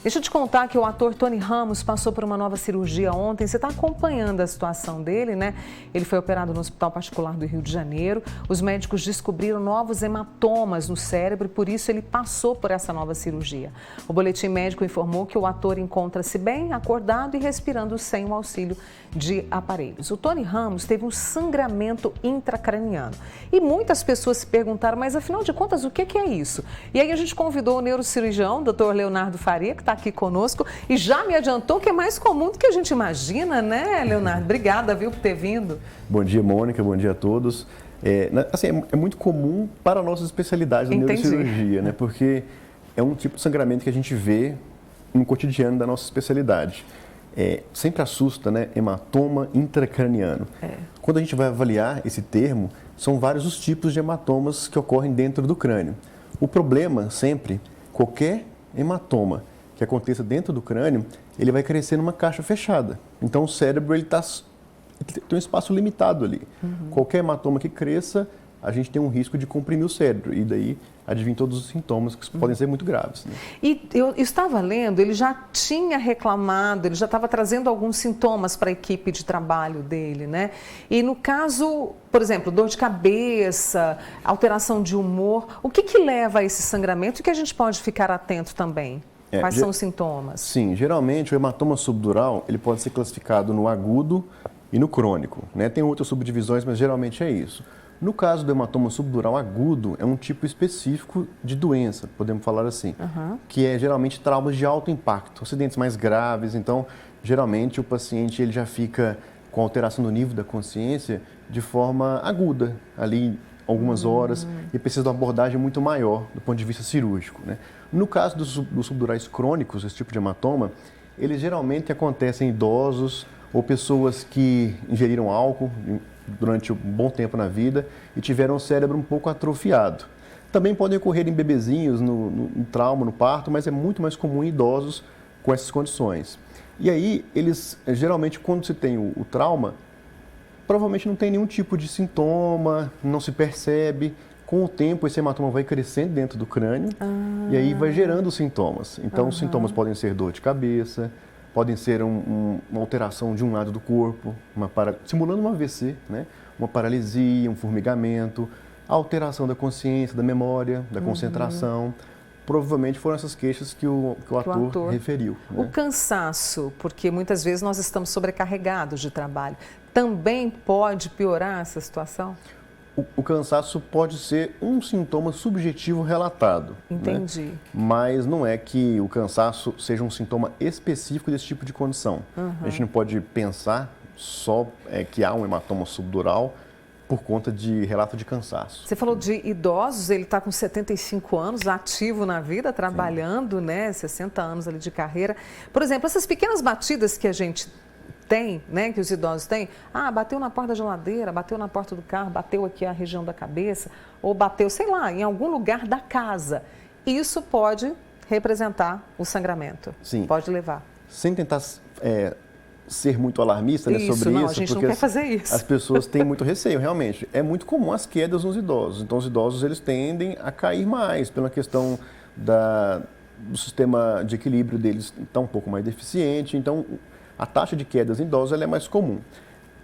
Deixa eu te contar que o ator Tony Ramos passou por uma nova cirurgia ontem. Você está acompanhando a situação dele, né? Ele foi operado no Hospital Particular do Rio de Janeiro. Os médicos descobriram novos hematomas no cérebro e por isso ele passou por essa nova cirurgia. O boletim médico informou que o ator encontra-se bem, acordado e respirando sem o auxílio de aparelhos. O Tony Ramos teve um sangramento intracraniano. E muitas pessoas se perguntaram, mas afinal de contas, o que é isso? E aí a gente convidou o neurocirurgião, Dr. Leonardo Faria, que está aqui conosco e já me adiantou que é mais comum do que a gente imagina, né, Leonardo? Obrigada, viu, por ter vindo. Bom dia, Mônica, bom dia a todos. É muito comum para a nossa especialidade da neurocirurgia, né? Porque é um tipo de sangramento que a gente vê no cotidiano da nossa especialidade. Sempre assusta, né? Hematoma intracraniano. Quando a gente vai avaliar esse termo, são vários os tipos de hematomas que ocorrem dentro do crânio. O problema sempre, qualquer hematoma que aconteça dentro do crânio, ele vai crescer numa caixa fechada. Então o cérebro ele tem um espaço limitado ali. Qualquer hematoma que cresça, a gente tem um risco de comprimir o cérebro e daí advém todos os sintomas que podem ser muito graves. Né? E eu estava lendo, ele já tinha reclamado, ele já estava trazendo alguns sintomas para a equipe de trabalho dele, né? E no caso, por exemplo, dor de cabeça, alteração de humor, o que leva a esse sangramento e que a gente pode ficar atento também? Quais são os sintomas? Sim, geralmente o hematoma subdural ele pode ser classificado no agudo e no crônico. Né? Tem outras subdivisões, mas geralmente é isso. No caso do hematoma subdural agudo, é um tipo específico de doença, podemos falar assim, que é geralmente traumas de alto impacto, acidentes mais graves. Então, geralmente o paciente ele já fica com alteração do nível da consciência de forma aguda, ali algumas horas, e precisa de uma abordagem muito maior do ponto de vista cirúrgico. Né? No caso dos subdurais crônicos, esse tipo de hematoma, eles geralmente acontecem em idosos ou pessoas que ingeriram álcool durante um bom tempo na vida e tiveram o cérebro um pouco atrofiado. Também podem ocorrer em bebezinhos, no trauma, no parto, mas é muito mais comum em idosos com essas condições. E aí, eles, geralmente, quando se tem o trauma, provavelmente não tem nenhum tipo de sintoma, não se percebe. Com o tempo, esse hematoma vai crescendo dentro do crânio e aí vai gerando sintomas. Então, os sintomas podem ser dor de cabeça, podem ser uma alteração de um lado do corpo, simulando um AVC, né? Uma paralisia, um formigamento, alteração da consciência, da memória, da concentração. Provavelmente foram essas queixas que o ator referiu. Né? O cansaço, porque muitas vezes nós estamos sobrecarregados de trabalho, também pode piorar essa situação? O cansaço pode ser um sintoma subjetivo relatado. Entendi. Né? Mas não é que o cansaço seja um sintoma específico desse tipo de condição. A gente não pode pensar só que há um hematoma subdural por conta de relato de cansaço. Você falou de idosos, ele está com 75 anos, ativo na vida, trabalhando, né? 60 anos ali de carreira. Por exemplo, essas pequenas batidas que a gente tem, né, que os idosos têm, bateu na porta da geladeira, bateu na porta do carro, bateu aqui a região da cabeça, ou bateu, sei lá, em algum lugar da casa. Isso pode representar o sangramento. Sim. Pode levar. Sem tentar ser muito alarmista sobre isso, a gente não quer fazer isso. As pessoas têm muito receio, realmente. É muito comum as quedas nos idosos. Então, os idosos eles tendem a cair mais pela questão do sistema de equilíbrio deles está um pouco mais deficiente. Então, a taxa de quedas em idosos ela é mais comum.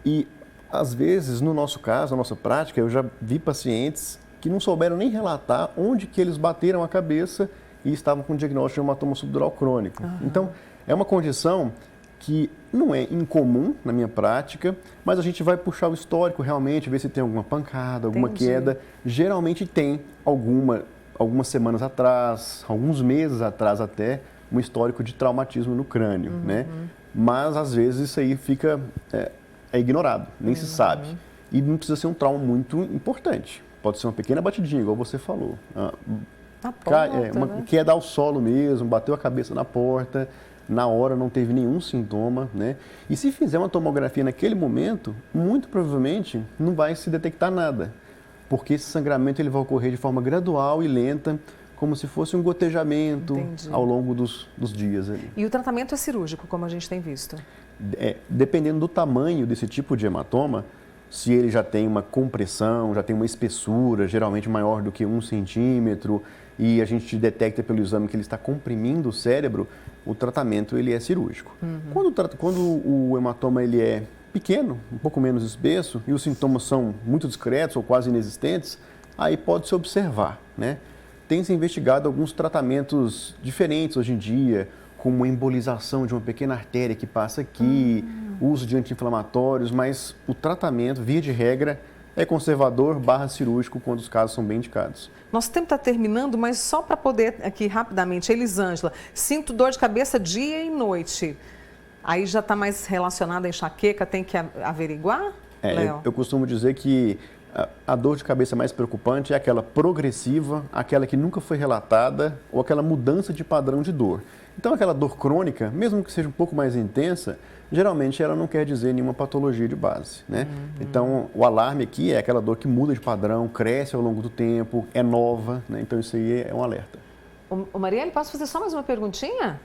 E, às vezes, no nosso caso, na nossa prática, eu já vi pacientes que não souberam nem relatar onde que eles bateram a cabeça e estavam com diagnóstico de hematoma subdural crônico. Então, é uma condição que não é incomum na minha prática, mas a gente vai puxar o histórico realmente, ver se tem alguma pancada, alguma queda. Geralmente tem algumas semanas atrás, alguns meses atrás até, um histórico de traumatismo no crânio, né? Mas, às vezes, isso aí fica ignorado, nem se sabe. E não precisa ser um trauma muito importante. Pode ser uma pequena batidinha, igual você falou. Uma queda ao solo mesmo, bateu a cabeça na porta, na hora não teve nenhum sintoma, né? E se fizer uma tomografia naquele momento, muito provavelmente não vai se detectar nada. Porque esse sangramento ele vai ocorrer de forma gradual e lenta, como se fosse um gotejamento ao longo dos dias. Ali. E o tratamento é cirúrgico, como a gente tem visto? Dependendo do tamanho desse tipo de hematoma, se ele já tem uma compressão, já tem uma espessura, geralmente maior do que 1 centímetro, e a gente detecta pelo exame que ele está comprimindo o cérebro, o tratamento ele é cirúrgico. Quando o hematoma ele é pequeno, um pouco menos espesso, e os sintomas são muito discretos ou quase inexistentes, aí pode-se observar, né? Tem-se investigado alguns tratamentos diferentes hoje em dia, como a embolização de uma pequena artéria que passa aqui, uso de anti-inflamatórios, mas o tratamento, via de regra, é conservador / cirúrgico quando os casos são bem indicados. Nosso tempo está terminando, mas só para poder aqui rapidamente, Elisângela, sinto dor de cabeça dia e noite. Aí já está mais relacionada à enxaqueca, tem que averiguar, Léo? Eu costumo dizer que a dor de cabeça mais preocupante é aquela progressiva, aquela que nunca foi relatada ou aquela mudança de padrão de dor. Então, aquela dor crônica, mesmo que seja um pouco mais intensa, geralmente ela não quer dizer nenhuma patologia de base, né? Então, o alarme aqui é aquela dor que muda de padrão, cresce ao longo do tempo, é nova, né? Então, isso aí é um alerta. Ô Marielle, posso fazer só mais uma perguntinha?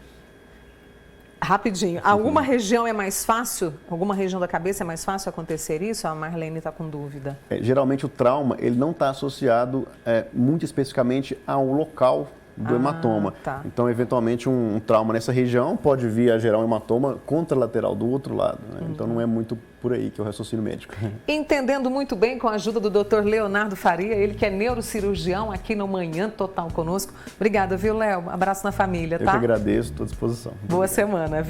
Rapidinho. Alguma região é mais fácil? Alguma região da cabeça é mais fácil acontecer isso? A Marlene está com dúvida. Geralmente o trauma ele não está associado muito especificamente ao local do hematoma. Tá. Então, eventualmente, um trauma nessa região pode vir a gerar um hematoma contralateral do outro lado, né? Então, não é muito por aí que é o raciocínio médico. Entendendo muito bem com a ajuda do Dr. Leonardo Faria, ele que é neurocirurgião aqui no Manhã Total conosco. Obrigada, viu, Léo? Abraço na família, tá? Eu que agradeço, estou à disposição. Boa semana.